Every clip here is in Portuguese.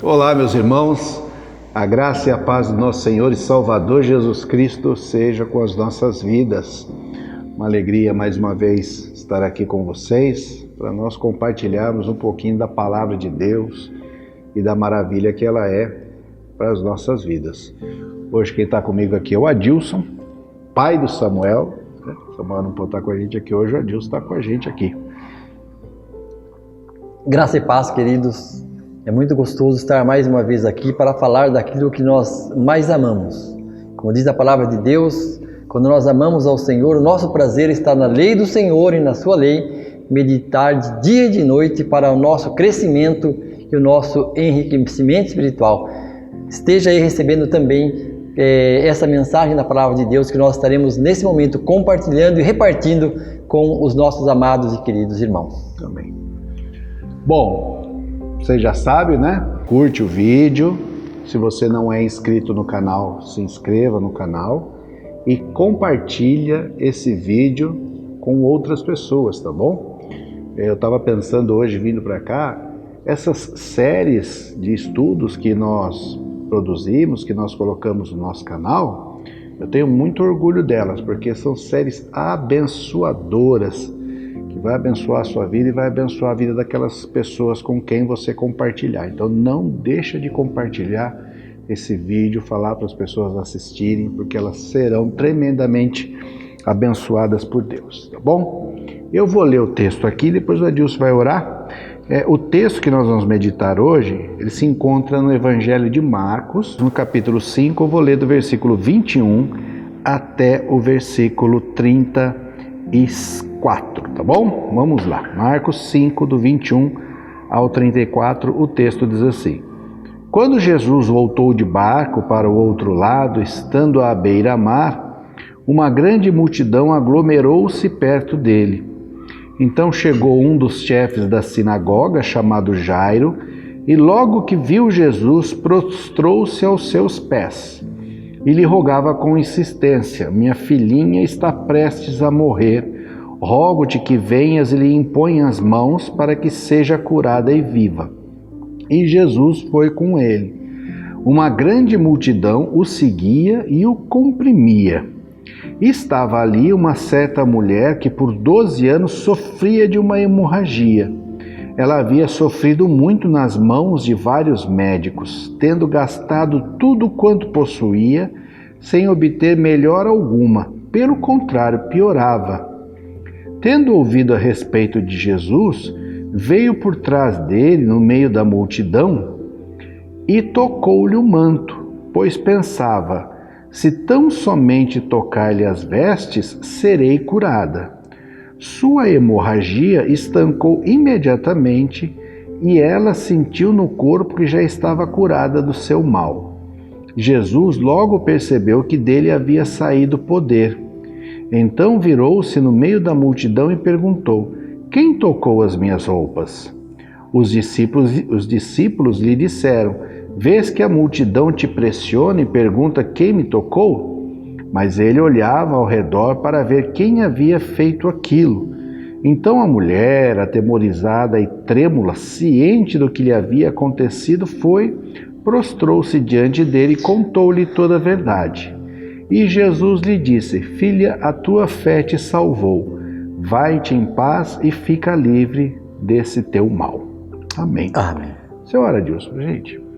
Olá, meus irmãos, a graça e a paz do nosso Senhor e Salvador Jesus Cristo seja com as nossas vidas. Uma alegria mais uma vez estar aqui com vocês para nós compartilharmos um pouquinho da palavra de Deus e da maravilha que ela é para as nossas vidas. Hoje quem está comigo aqui é o Adilson, pai do Samuel. Samuel não pode estar com a gente aqui hoje, o Adilson está com a gente aqui. Graça e paz, queridos. É muito gostoso estar mais uma vez aqui para falar daquilo que nós mais amamos. Como diz a palavra de Deus, quando nós amamos ao Senhor, o nosso prazer está na lei do Senhor e na sua lei, meditar de dia e de noite para o nosso crescimento e o nosso enriquecimento espiritual. Esteja aí recebendo também essa mensagem da palavra de Deus que nós estaremos nesse momento compartilhando e repartindo com os nossos amados e queridos irmãos. Amém. Bom, você já sabe, né? Curte o vídeo. Se você não é inscrito no canal, se inscreva no canal e compartilha esse vídeo com outras pessoas, tá bom? Eu estava pensando hoje, vindo para cá, essas séries de estudos que nós produzimos, que nós colocamos no nosso canal, eu tenho muito orgulho delas, porque são séries abençoadoras, que vai abençoar a sua vida e vai abençoar a vida daquelas pessoas com quem você compartilhar. Então não deixa de compartilhar esse vídeo, falar para as pessoas assistirem, porque elas serão tremendamente abençoadas por Deus, tá bom? Eu vou ler o texto aqui, depois o Adilson vai orar. O texto que nós vamos meditar hoje, ele se encontra no Evangelho de Marcos, no capítulo 5, eu vou ler do versículo 21 até o versículo 34, tá bom? Vamos lá, Marcos 5, do 21 ao 34, o texto diz assim: Quando Jesus voltou de barco para o outro lado, estando à beira-mar, uma grande multidão aglomerou-se perto dele. Então chegou um dos chefes da sinagoga, chamado Jairo, e logo que viu Jesus, prostrou-se aos seus pés e lhe rogava com insistência: Minha filhinha está prestes a morrer, rogo-te que venhas e lhe imponha as mãos para que seja curada e viva. E Jesus foi com ele. Uma grande multidão o seguia e o comprimia. Estava ali uma certa mulher que por 12 anos sofria de uma hemorragia. Ela havia sofrido muito nas mãos de vários médicos, tendo gastado tudo quanto possuía, sem obter melhora alguma. Pelo contrário, piorava. Tendo ouvido a respeito de Jesus, veio por trás dele, no meio da multidão, e tocou-lhe o manto, pois pensava: se tão somente tocar-lhe as vestes, serei curada. Sua hemorragia estancou imediatamente e ela sentiu no corpo que já estava curada do seu mal. Jesus logo percebeu que dele havia saído poder. Então virou-se no meio da multidão e perguntou: Quem tocou as minhas roupas? Os discípulos lhe disseram: Vês que a multidão te pressiona e pergunta quem me tocou? Mas ele olhava ao redor para ver quem havia feito aquilo. Então a mulher, atemorizada e trêmula, ciente do que lhe havia acontecido, prostrou-se diante dele e contou-lhe toda a verdade. E Jesus lhe disse: Filha, a tua fé te salvou. Vai-te em paz e fica livre desse teu mal. Amém. Amém. Você ora, Adilson, gente.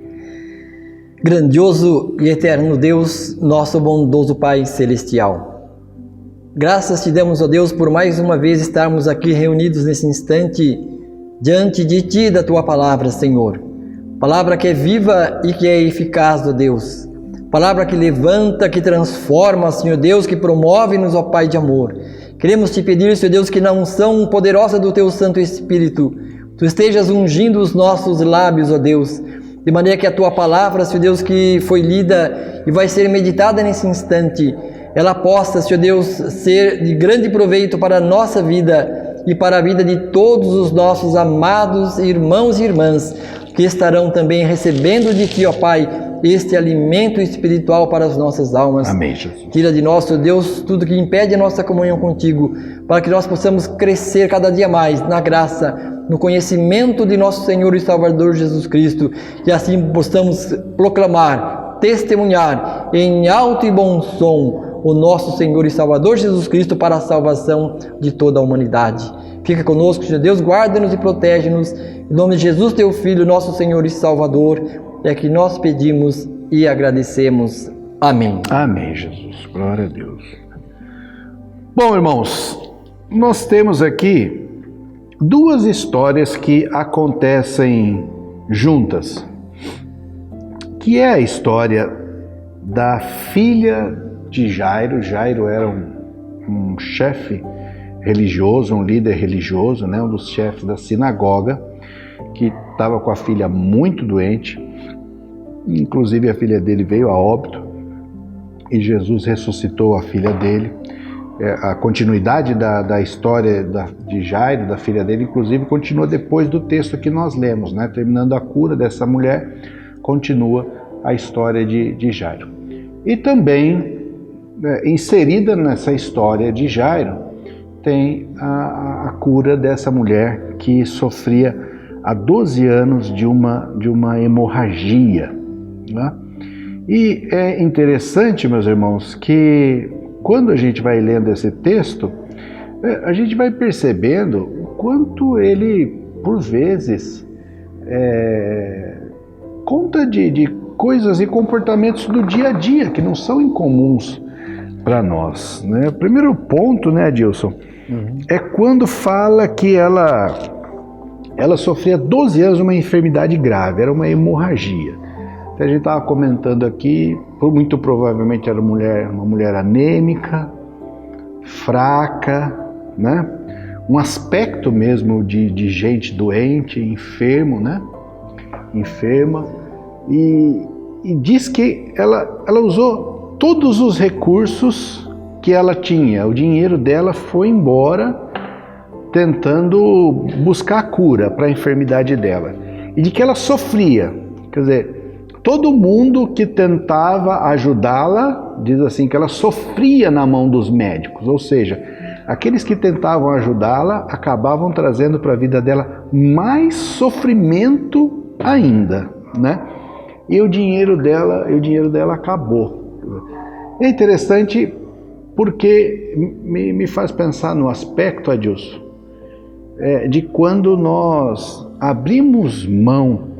Grandioso e eterno Deus, nosso bondoso Pai Celestial. Graças te damos, ó Deus, por mais uma vez estarmos aqui reunidos nesse instante diante de Ti e da Tua palavra, Senhor. Palavra que é viva e que é eficaz, ó Deus. Palavra que levanta, que transforma, Senhor Deus, que promove-nos, ó Pai de amor. Queremos te pedir, Senhor Deus, que na unção poderosa do Teu Santo Espírito, Tu estejas ungindo os nossos lábios, ó Deus, de maneira que a Tua palavra, Senhor Deus, que foi lida e vai ser meditada nesse instante, ela possa, Senhor Deus, ser de grande proveito para a nossa vida e para a vida de todos os nossos amados irmãos e irmãs que estarão também recebendo de Ti, ó Pai, este alimento espiritual para as nossas almas. Amém, Jesus. Tira de nós, ó Deus, tudo que impede a nossa comunhão contigo, para que nós possamos crescer cada dia mais na graça, no conhecimento de nosso Senhor e Salvador Jesus Cristo, e assim possamos proclamar, testemunhar em alto e bom som o nosso Senhor e Salvador Jesus Cristo para a salvação de toda a humanidade. Fica conosco, Senhor Deus, guarda-nos e protege-nos. Em nome de Jesus, teu Filho, nosso Senhor e Salvador, é que nós pedimos e agradecemos. Amém. Amém, Jesus. Glória a Deus. Bom, irmãos, nós temos aqui duas histórias que acontecem juntas, que é a história da filha de Jairo. Jairo era um chefe religioso, um líder religioso, né, um dos chefes da sinagoga, que estava com a filha muito doente. Inclusive a filha dele veio a óbito e Jesus ressuscitou a filha dele. A continuidade da história de Jairo, da filha dele, inclusive continua depois do texto que nós lemos, né? Terminando a cura dessa mulher, continua a história de Jairo. E também, inserida nessa história de Jairo, tem a cura dessa mulher que sofria há 12 anos de uma hemorragia, né? E é interessante, meus irmãos, que quando a gente vai lendo esse texto, a gente vai percebendo o quanto ele, por vezes, conta de coisas e comportamentos do dia a dia que não são incomuns para nós, né? O primeiro ponto, né, Adilson, é quando fala que ela sofria 12 anos de uma enfermidade grave, era uma hemorragia. A gente estava comentando aqui, muito provavelmente era uma mulher anêmica, fraca, né? Um aspecto mesmo de gente doente, enfermo, né? Enferma. E diz que ela usou todos os recursos que ela tinha. O dinheiro dela foi embora tentando buscar a cura para a enfermidade dela. E de que ela sofria, quer dizer, todo mundo que tentava ajudá-la, diz assim, que ela sofria na mão dos médicos, ou seja, aqueles que tentavam ajudá-la acabavam trazendo para a vida dela mais sofrimento ainda, né? E o dinheiro dela acabou. É interessante porque me faz pensar no aspecto, Adilson, de quando nós abrimos mão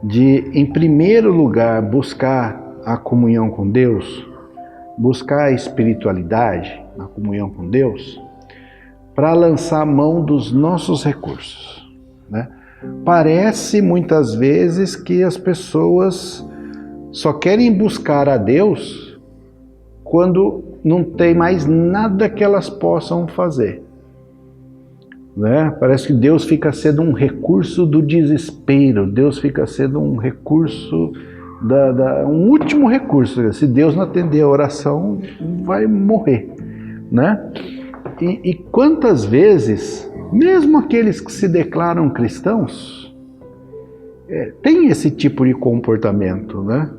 de, em primeiro lugar, buscar a comunhão com Deus, buscar a espiritualidade, a comunhão com Deus, para lançar mão dos nossos recursos, né? Parece muitas vezes que as pessoas só querem buscar a Deus quando não tem mais nada que elas possam fazer, né? Parece que Deus fica sendo um recurso do desespero, Deus fica sendo um recurso, um último recurso. Se Deus não atender a oração, vai morrer, né? E quantas vezes, mesmo aqueles que se declaram cristãos, têm esse tipo de comportamento, né?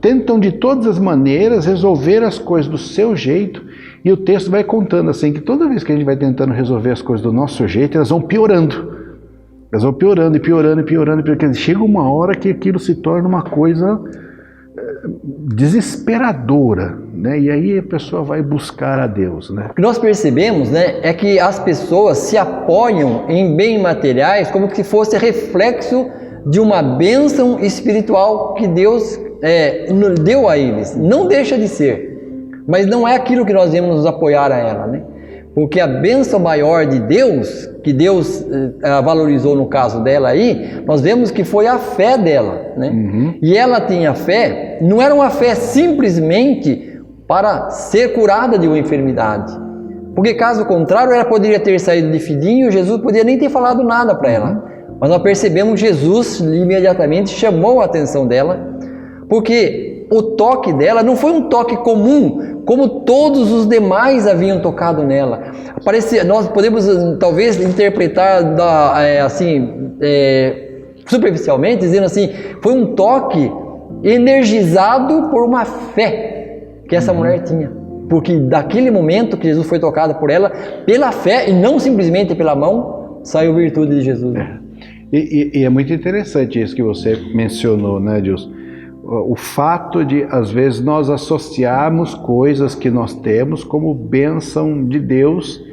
Tentam de todas as maneiras resolver as coisas do seu jeito. E o texto vai contando assim, que toda vez que a gente vai tentando resolver as coisas do nosso jeito, elas vão piorando. Elas vão piorando e piorando e piorando, porque chega uma hora que aquilo se torna uma coisa desesperadora, né? E aí a pessoa vai buscar a Deus, né? O que nós percebemos, né, é que as pessoas se apoiam em bens materiais como se fosse reflexo de uma bênção espiritual que Deus deu a eles. Não deixa de ser. Mas não é aquilo que nós devemos nos apoiar a ela, né? Porque a bênção maior de Deus, que Deus valorizou no caso dela aí, nós vemos que foi a fé dela, né? E ela tinha fé, não era uma fé simplesmente para ser curada de uma enfermidade. Porque caso contrário, ela poderia ter saído de fininho, Jesus poderia nem ter falado nada para ela. Mas nós percebemos que Jesus imediatamente chamou a atenção dela, porque o toque dela não foi um toque comum, como todos os demais haviam tocado nela. Nós podemos talvez interpretar superficialmente, dizendo assim, foi um toque energizado por uma fé que essa mulher tinha. Porque daquele momento que Jesus foi tocado por ela, pela fé e não simplesmente pela mão, saiu virtude de Jesus. E é muito interessante isso que você mencionou, né, Deus? O fato de, às vezes, nós associarmos coisas que nós temos como bênção de Deus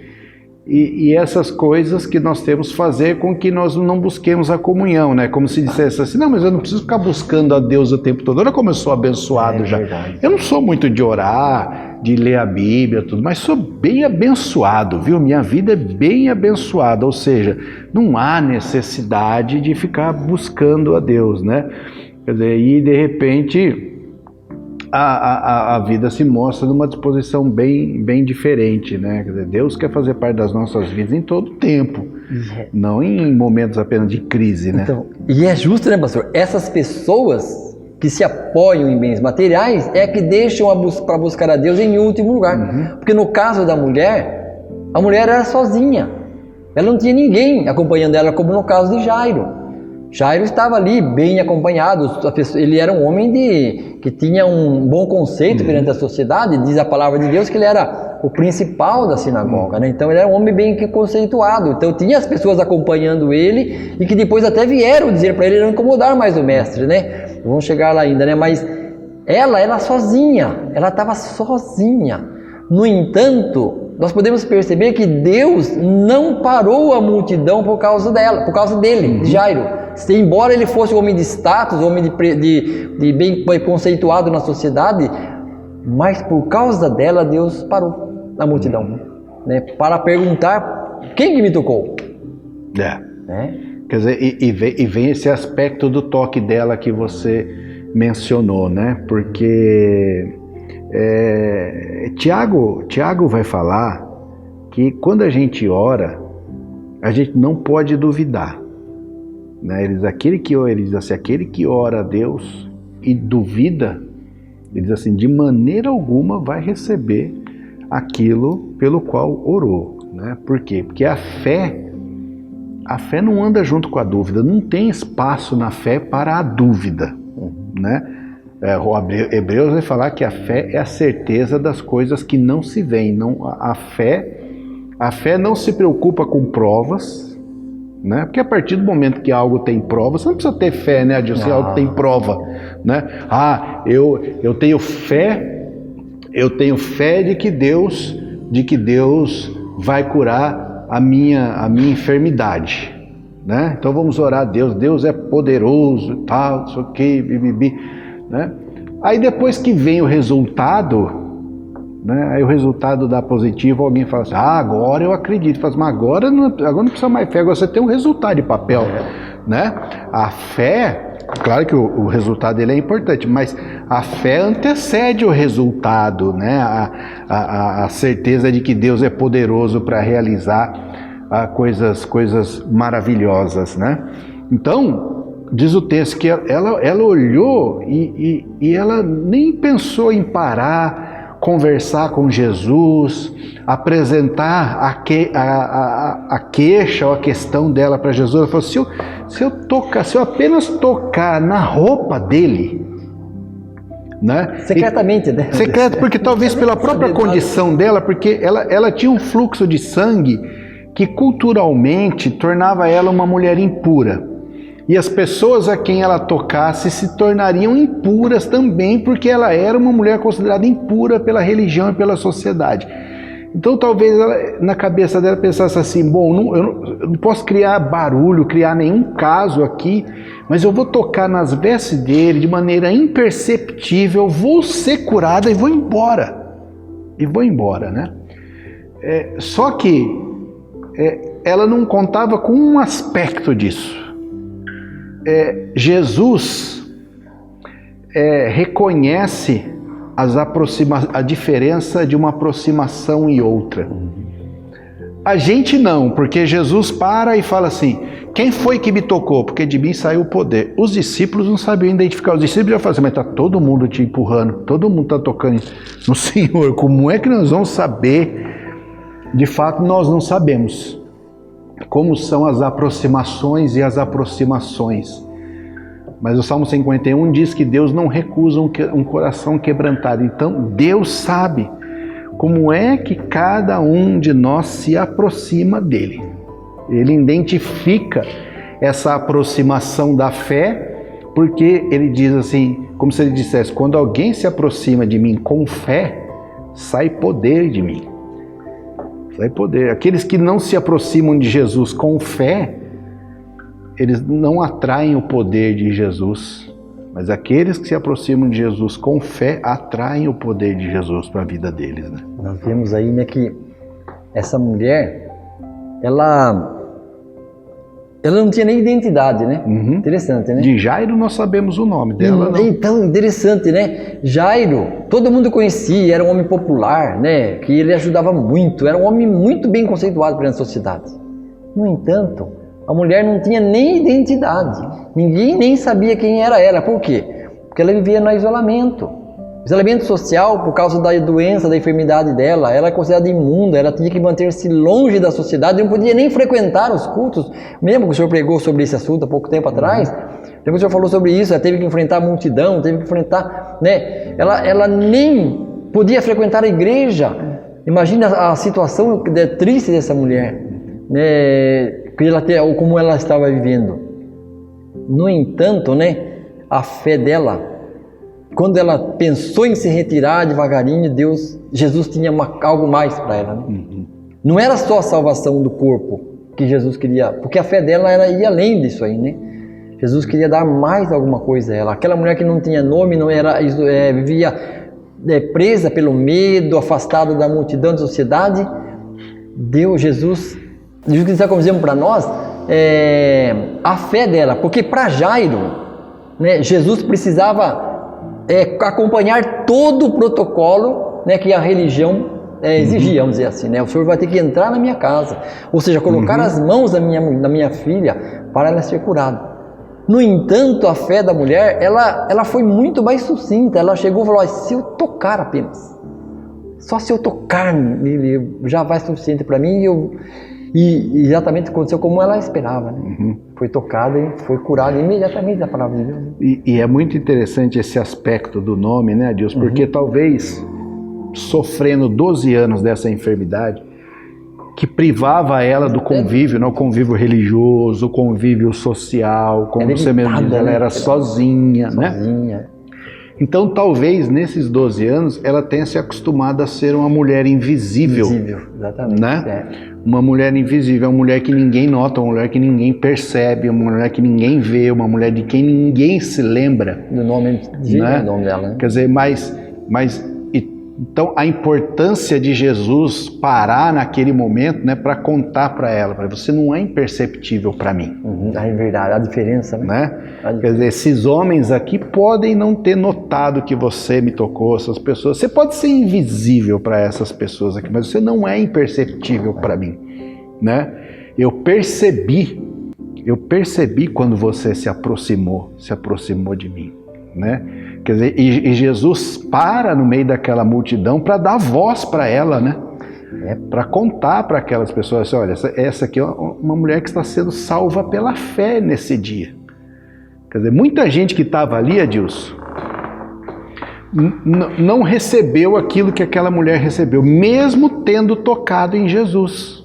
e essas coisas que nós temos fazer com que nós não busquemos a comunhão, né? Como se dissesse assim, não, mas eu não preciso ficar buscando a Deus o tempo todo. Olha como eu sou abençoado já. Verdade. Eu não sou muito de orar, de ler a Bíblia, tudo, mas sou bem abençoado, viu? Minha vida é bem abençoada, ou seja, não há necessidade de ficar buscando a Deus, né? Quer dizer, e de repente a vida se mostra numa disposição bem diferente, né? Quer dizer, Deus quer fazer parte das nossas vidas em todo o tempo, não em momentos apenas de crise, né? Então, e é justo, né, pastor? Essas pessoas que se apoiam em bens materiais é que deixam para buscar a Deus em último lugar. Porque no caso da mulher, a mulher era sozinha. Ela não tinha ninguém acompanhando ela, como no caso de Jairo. Jairo estava ali bem acompanhado, ele era um homem que tinha um bom conceito perante a sociedade, diz a palavra de Deus que ele era o principal da sinagoga, né? Então ele era um homem bem conceituado, então tinha as pessoas acompanhando ele e que depois até vieram dizer para ele não incomodar mais o mestre, né? Vamos chegar lá ainda, né? Mas ela era sozinha, ela estava sozinha. No entanto, nós podemos perceber que Deus não parou a multidão por causa dele, de Jairo. Embora ele fosse um homem de status, um homem de bem conceituado na sociedade, mas por causa dela Deus parou a multidão, né, para perguntar quem que me tocou. Quer dizer, e vem esse aspecto do toque dela que você mencionou, né? Porque Tiago vai falar que quando a gente ora, a gente não pode duvidar, né? Ele diz assim, aquele que ora a Deus e duvida, ele diz assim, de maneira alguma vai receber aquilo pelo qual orou, né? Por quê? Porque a fé não anda junto com a dúvida, não tem espaço na fé para a dúvida, né? O Hebreus vai falar que a fé é a certeza das coisas que não se veem. A fé não se preocupa com provas, né? Porque a partir do momento que algo tem prova, você não precisa ter fé, né, Adilson? Algo tem prova, né? Eu tenho fé de que Deus vai curar a minha enfermidade, né? Então vamos orar a Deus. Deus é poderoso, tal, não sei o que, bibibi, né? Aí depois que vem o resultado, né? Aí o resultado dá positivo, alguém fala assim, agora eu acredito. Fala assim, mas agora não precisa mais fé, agora você tem um resultado de papel, né? A fé, claro que o resultado dele é importante, mas a fé antecede o resultado, né? A certeza de que Deus é poderoso para realizar coisas maravilhosas, né? Então, diz o texto que ela olhou e ela nem pensou em parar, conversar com Jesus, apresentar a queixa ou a questão dela para Jesus. Ela falou, se eu apenas tocar na roupa dele, né? Secretamente, né? Secreto, porque talvez pela própria condição dela, porque ela tinha um fluxo de sangue que culturalmente tornava ela uma mulher impura. E as pessoas a quem ela tocasse se tornariam impuras também, porque ela era uma mulher considerada impura pela religião e pela sociedade. Então talvez ela, na cabeça dela, pensasse assim, bom, eu não posso criar barulho, criar nenhum caso aqui, mas eu vou tocar nas vestes dele de maneira imperceptível, vou ser curada e vou embora. Né? Só que ela não contava com um aspecto disso. Jesus reconhece a diferença de uma aproximação e outra. A gente não, porque Jesus para e fala assim, quem foi que me tocou? Porque de mim saiu o poder. Os discípulos não sabiam identificar, os discípulos já falam assim, mas está todo mundo te empurrando, todo mundo está tocando no Senhor, como é que nós vamos saber? De fato, nós não sabemos como são as aproximações e as aproximações. Mas o Salmo 51 diz que Deus não recusa um coração quebrantado. Então, Deus sabe como é que cada um de nós se aproxima dele. Ele identifica essa aproximação da fé, porque ele diz assim, como se ele dissesse, quando alguém se aproxima de mim com fé, sai poder de mim. Sai poder. Aqueles que não se aproximam de Jesus com fé, eles não atraem o poder de Jesus. Mas aqueles que se aproximam de Jesus com fé, atraem o poder de Jesus para a vida deles, né? Nós vemos aí, né, que essa mulher, ela não tinha nem identidade, né? Uhum. Interessante, né? De Jairo nós sabemos o nome dela, não. Então, interessante, né? Jairo, todo mundo conhecia, era um homem popular, né? Que ele ajudava muito, era um homem muito bem conceituado perante a sociedade. No entanto, a mulher não tinha nem identidade, ninguém nem sabia quem era ela. Por quê? Porque ela vivia no isolamento. Isolamento social por causa da doença, da enfermidade dela. Ela era considerada imunda, ela tinha que manter-se longe da sociedade, não podia nem frequentar os cultos. Mesmo que o senhor pregou sobre esse assunto há pouco tempo atrás, lembra que o senhor falou sobre isso, ela teve que enfrentar a multidão, teve que enfrentar, né? Ela nem podia frequentar a igreja. Imagina a situação triste dessa mulher, né? Ou como ela estava vivendo. No entanto, né, a fé dela, quando ela pensou em se retirar devagarinho, Jesus tinha algo mais para ela, né? Não era só a salvação do corpo que Jesus queria, porque a fé dela ia além disso aí, né? Jesus queria dar mais alguma coisa a ela. Aquela mulher que não tinha nome, não era, vivia presa pelo medo, afastada da multidão da sociedade. Jesus está dizendo para nós a fé dela, porque para Jairo, né, Jesus precisava acompanhar todo o protocolo, né, que a religião exigia, vamos dizer assim, né? O senhor vai ter que entrar na minha casa, ou seja, colocar as mãos na minha filha para ela ser curada. No entanto, a fé da mulher, ela foi muito mais sucinta. Ela chegou e falou: se eu tocar apenas, só se eu tocar nele já vai suficiente para mim. E exatamente aconteceu como ela esperava, né? Foi tocada e foi curada imediatamente da palavra de Deus. E é muito interessante esse aspecto do nome, né, Deus? Porque talvez, sofrendo 12 anos dessa enfermidade, que privava ela do convívio, né? O convívio religioso, o convívio social, como você mesmo diz, ela era sozinha, né? Então, talvez, nesses 12 anos, ela tenha se acostumado a ser uma mulher invisível. Invisível, exatamente. Né? Uma mulher invisível, uma mulher que ninguém nota, uma mulher que ninguém percebe, uma mulher que ninguém vê, uma mulher de quem ninguém se lembra. Do nome, né? Do nome dela. Né? Quer dizer, então a importância de Jesus parar naquele momento, né, para contar para ela, você não é imperceptível para mim. É verdade, a diferença, né? Quer dizer, esses homens aqui podem não ter notado que você me tocou, essas pessoas. Você pode ser invisível para essas pessoas aqui, mas você não é imperceptível para mim, né? Eu percebi quando você se aproximou de mim, né? Quer dizer, e Jesus para no meio daquela multidão para dar voz para ela, né? Para contar para aquelas pessoas, olha, essa aqui é uma mulher que está sendo salva pela fé nesse dia. Quer dizer, muita gente que estava ali, Adilson, não recebeu aquilo que aquela mulher recebeu, mesmo tendo tocado em Jesus.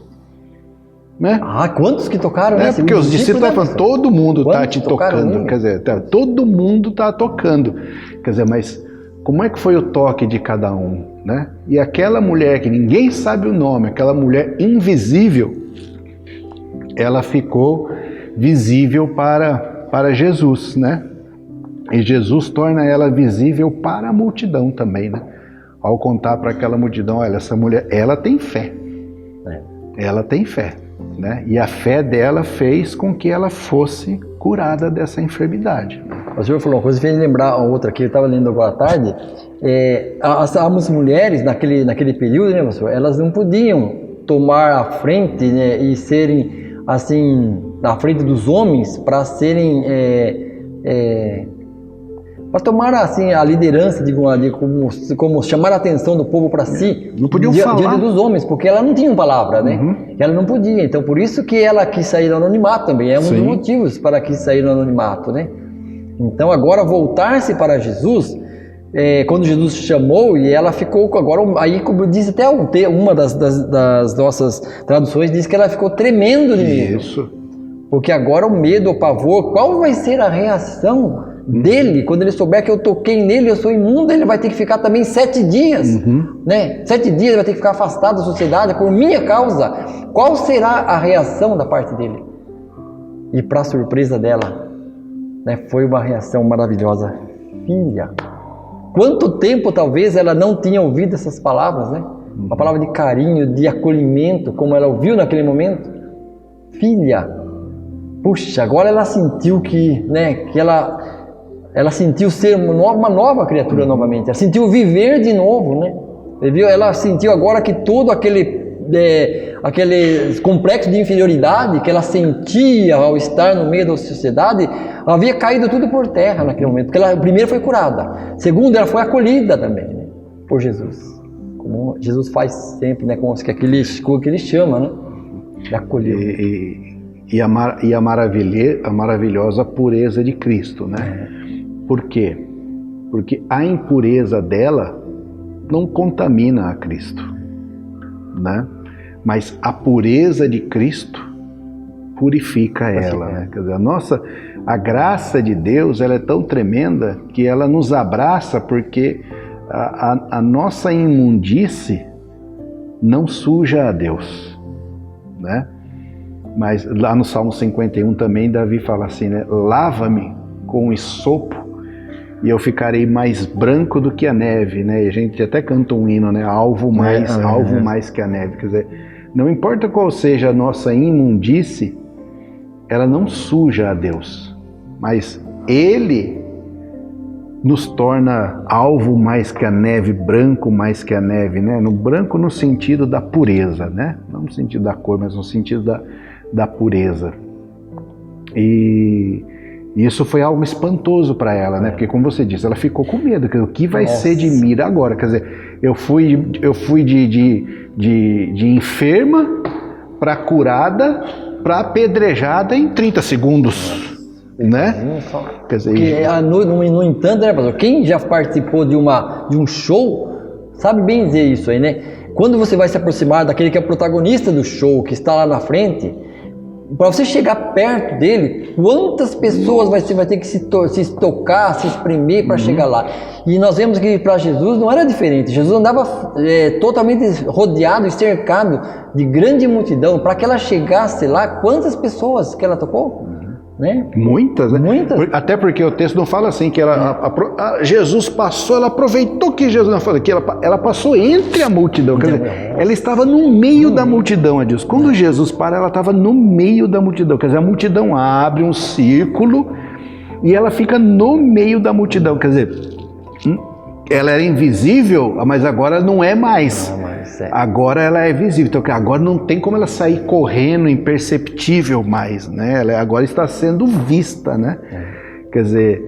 Né? Quantos que tocaram, né? Porque os discípulos estavam falando, todo mundo está te tocando, quer dizer, todo mundo está tocando, quer dizer, mas como é que foi o toque de cada um, né? E aquela mulher que ninguém sabe o nome, aquela mulher invisível, ela ficou visível para Jesus, né? E Jesus torna ela visível para a multidão também, né? Ao contar para aquela multidão, olha, essa mulher, ela tem fé, ela tem fé. Né? E a fé dela fez com que ela fosse curada dessa enfermidade. O senhor falou uma coisa, fez lembrar outra que eu estava lendo agora à tarde. As mulheres naquele período, né, pastor, elas não podiam tomar a frente, né, e serem assim na frente dos homens para serem para tomar assim a liderança, como chamar a atenção do povo para si. Não podiam falar diante dos homens, porque ela não tinha palavra, né? Ela não podia. Então por isso que ela quis sair do anonimato também. É um dos motivos para que sair do anonimato, né? Então agora voltar-se para Jesus, quando Jesus chamou, e ela ficou agora, aí como diz até uma das nossas traduções, diz que ela ficou tremendo de medo. Isso. Porque agora o medo, o pavor, qual vai ser a reação dele quando ele souber que eu toquei nele, eu sou imundo, ele vai ter que ficar também 7 dias, né? 7 dias ele vai ter que ficar afastado da sociedade por minha causa. Qual será a reação da parte dele? E para surpresa dela, né, foi uma reação maravilhosa. Filha, quanto tempo talvez ela não tinha ouvido essas palavras, né? Uma palavra de carinho, de acolhimento, como ela ouviu naquele momento. Filha, puxa, agora ela sentiu que ela sentiu ser uma nova criatura novamente. Ela sentiu viver de novo, né? Ela sentiu agora que todo aquele complexo de inferioridade que ela sentia ao estar no meio da sociedade, havia caído tudo por terra naquele momento. Porque ela, primeiro, foi curada. Segundo, ela foi acolhida também, né, por Jesus. Como Jesus faz sempre, né, com que ele chama, né? De acolher. E a maravilhosa pureza de Cristo, né? Por quê? Porque a impureza dela não contamina a Cristo, né? Mas a pureza de Cristo purifica ela, né? Quer dizer, a graça de Deus, ela é tão tremenda que ela nos abraça, porque a nossa imundície não suja a Deus, né? Mas lá no Salmo 51 também Davi fala assim, né? Lava-me com esopo e eu ficarei mais branco do que a neve, né? E a gente até canta um hino, né? Alvo mais que a neve. Quer dizer, não importa qual seja a nossa imundície, ela não suja a Deus, mas Ele nos torna alvo mais que a neve, branco mais que a neve, né? No branco no sentido da pureza, né? Não no sentido da cor, mas no sentido da pureza. E isso foi algo espantoso para ela, né? Porque, como você disse, ela ficou com medo. O que vai ser de mim agora? Quer dizer, eu fui de enferma para curada, para apedrejada em 30 segundos, né? Quer dizer, no entanto, né, pastor? Quem já participou de um show sabe bem dizer isso aí, né? Quando você vai se aproximar daquele que é o protagonista do show, que está lá na frente, para você chegar perto dele, quantas pessoas você vai ter que se tocar, se espremer para chegar lá? E nós vemos que para Jesus não era diferente. Jesus andava totalmente rodeado e cercado de grande multidão. Para que ela chegasse lá, quantas pessoas que ela tocou? Né? Muitas, né? Muitas. Até porque o texto não fala assim que Jesus passou, ela aproveitou que Jesus não falou que ela passou entre a multidão, quer dizer, ela estava no meio da multidão, Deus. Quando Jesus para, ela estava no meio da multidão, quer dizer, a multidão abre um círculo e ela fica no meio da multidão, quer dizer, ela era invisível, mas agora não é mais. Agora ela é visível, então agora não tem como ela sair correndo, imperceptível mais, né? Ela agora está sendo vista, né? Quer dizer,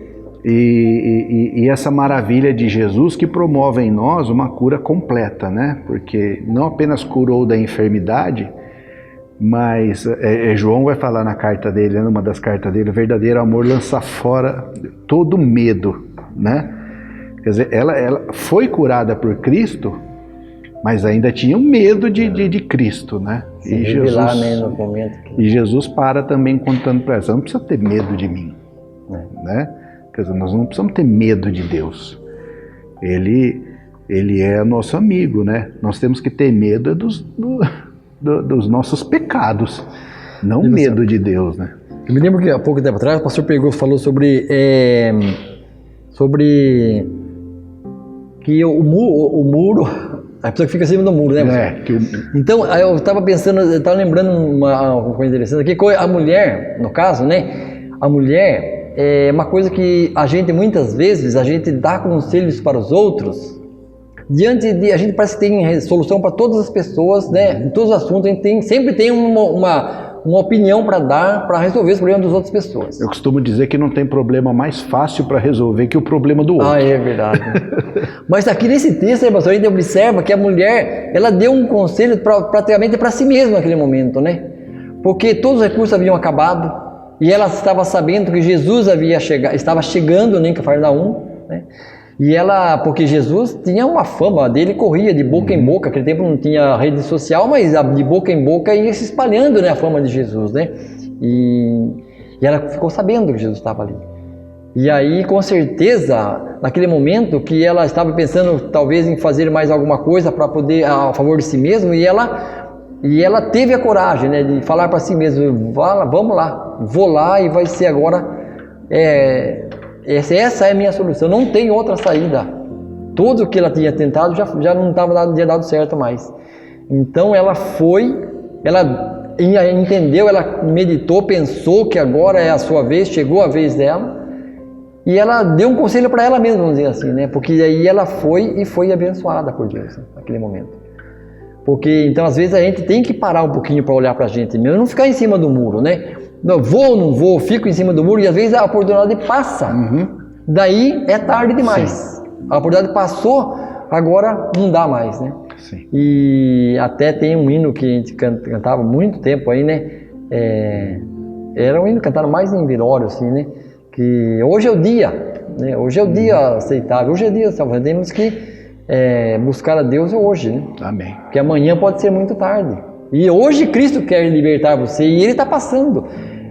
e essa maravilha de Jesus que promove em nós uma cura completa, né? Porque não apenas curou da enfermidade, mas João vai falar na carta dele, numa das cartas dele, o verdadeiro amor lança fora todo medo, né? Quer dizer, ela foi curada por Cristo, mas ainda tinha um medo de Cristo, né? E Jesus para também contando para ela, você não precisa ter medo de mim, né? Quer dizer, nós não precisamos ter medo de Deus. Ele é nosso amigo, né? Nós temos que ter medo dos nossos pecados, não medo de Deus, né? Eu me lembro que há pouco tempo atrás o pastor falou sobre que o muro, a pessoa que fica acima do muro, né? Então, eu estava pensando, eu estava lembrando uma coisa interessante aqui, a mulher, no caso, né? A mulher é uma coisa que a gente, muitas vezes, a gente dá conselhos para os outros, a gente parece que tem solução para todas as pessoas, né? Em todos os assuntos, a gente sempre tem uma opinião para dar, para resolver os problemas das outras pessoas. Eu costumo dizer que não tem problema mais fácil para resolver que o problema do outro. Ah, é verdade. Mas aqui nesse texto, a gente observa que a mulher, ela deu um conselho praticamente para si mesma naquele momento, né? Porque todos os recursos haviam acabado, e ela estava sabendo que Jesus estava chegando em Cafarnaum, né? E ela, porque Jesus tinha uma fama dele, corria de boca em boca, naquele tempo não tinha rede social, mas de boca em boca ia se espalhando, né, a fama de Jesus, né? E ela ficou sabendo que Jesus estava ali. E aí, com certeza, naquele momento que ela estava pensando talvez em fazer mais alguma coisa para poder, a favor de si mesma, e ela teve a coragem, né, de falar para si mesma, vamos lá, vou lá e vai ser agora, essa é a minha solução, não tem outra saída. Tudo que ela tinha tentado já não tinha dado certo mais. Então ela foi, ela entendeu, ela meditou, pensou que agora é a sua vez, chegou a vez dela, e ela deu um conselho para ela mesma, vamos dizer assim, né? Porque aí ela foi abençoada por Deus, né, naquele momento. Porque então às vezes a gente tem que parar um pouquinho para olhar para a gente mesmo, não ficar em cima do muro, né? Não, vou ou não vou, fico em cima do muro, e às vezes a oportunidade passa. Daí é tarde demais. Sim. A oportunidade passou, agora não dá mais, né? Sim. E até tem um hino que a gente cantava muito tempo aí, né? Era um hino cantado mais em velório, assim, né? Que hoje é o dia, né? Hoje é o dia aceitável, hoje é o dia salvo. Temos que buscar a Deus hoje, né? Amém. Porque amanhã pode ser muito tarde. E hoje Cristo quer libertar você e Ele está passando.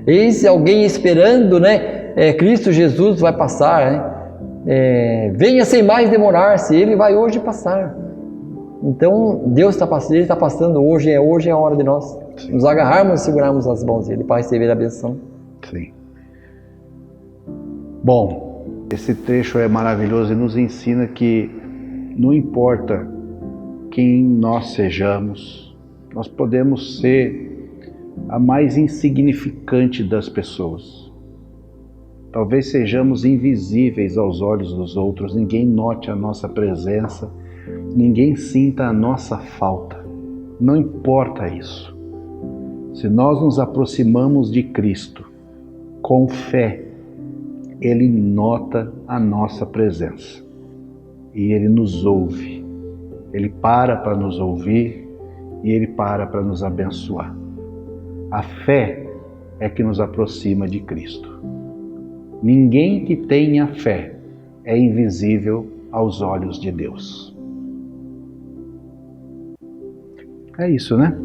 Eis alguém esperando, né? Cristo Jesus vai passar, né? Venha sem mais demorar-se, Ele vai hoje passar. Então Deus está passando, Ele está passando hoje é a hora de nós nos agarrarmos e segurarmos as mãos dele para receber a benção. Sim. Bom, esse trecho é maravilhoso e nos ensina que não importa quem nós sejamos, nós podemos ser a mais insignificante das pessoas. Talvez sejamos invisíveis aos olhos dos outros, ninguém note a nossa presença, ninguém sinta a nossa falta. Não importa isso. Se nós nos aproximamos de Cristo com fé, Ele nota a nossa presença e Ele nos ouve. Ele para nos ouvir e Ele para nos abençoar. A fé é que nos aproxima de Cristo. Ninguém que tenha fé é invisível aos olhos de Deus. É isso, né?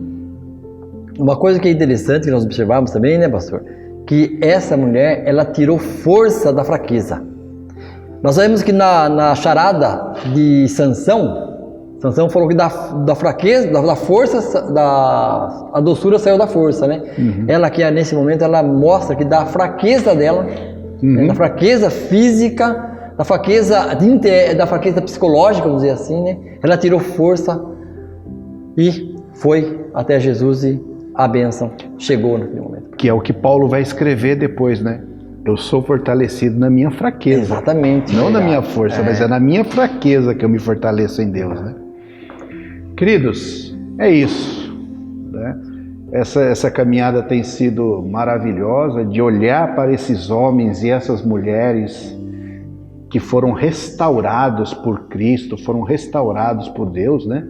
Uma coisa que é interessante que nós observamos também, né, pastor? Que essa mulher, ela tirou força da fraqueza. Nós sabemos que na charada de Sansão falou que da fraqueza, da força, a doçura saiu da força, né? Ela que nesse momento, ela mostra que da fraqueza dela, né, da fraqueza física, da fraqueza psicológica, vamos dizer assim, né? Ela tirou força e foi até Jesus e a bênção chegou naquele momento. Que é o que Paulo vai escrever depois, né? Eu sou fortalecido na minha fraqueza. Exatamente. Não na minha força, mas é na minha fraqueza que eu me fortaleço em Deus, né? Queridos, é isso, né? Essa caminhada tem sido maravilhosa, de olhar para esses homens e essas mulheres que foram restaurados por Cristo, foram restaurados por Deus, né?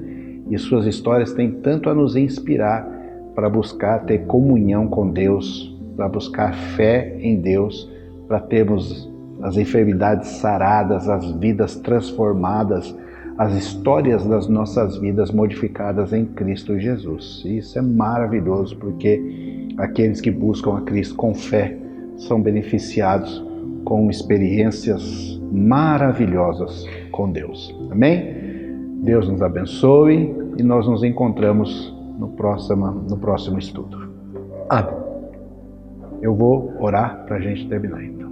E suas histórias têm tanto a nos inspirar para buscar ter comunhão com Deus, para buscar fé em Deus, para termos as enfermidades saradas, as vidas transformadas, as histórias das nossas vidas modificadas em Cristo Jesus. E isso é maravilhoso, porque aqueles que buscam a Cristo com fé são beneficiados com experiências maravilhosas com Deus. Amém? Deus nos abençoe e nós nos encontramos no próximo estudo. Amém. Eu vou orar para a gente terminar então.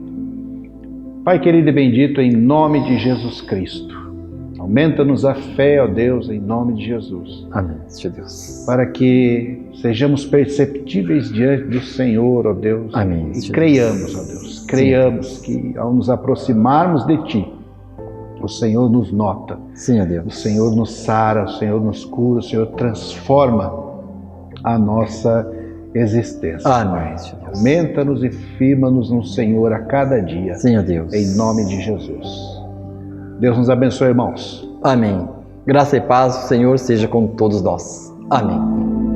Pai querido e bendito, em nome de Jesus Cristo, aumenta-nos a fé, ó Deus, em nome de Jesus. Amém, Senhor Deus. Para que sejamos perceptíveis diante do Senhor, ó Deus. Amém. E creiamos, ó Deus, creiamos que ao nos aproximarmos de Ti, o Senhor nos nota. Sim, ó Deus. O Senhor nos sara, o Senhor nos cura, o Senhor transforma a nossa existência. Amém. Aumenta-nos e firma-nos no Senhor a cada dia. Sim, ó Deus. Em nome de Jesus. Deus nos abençoe, irmãos. Amém. Graça e paz, o Senhor seja com todos nós. Amém.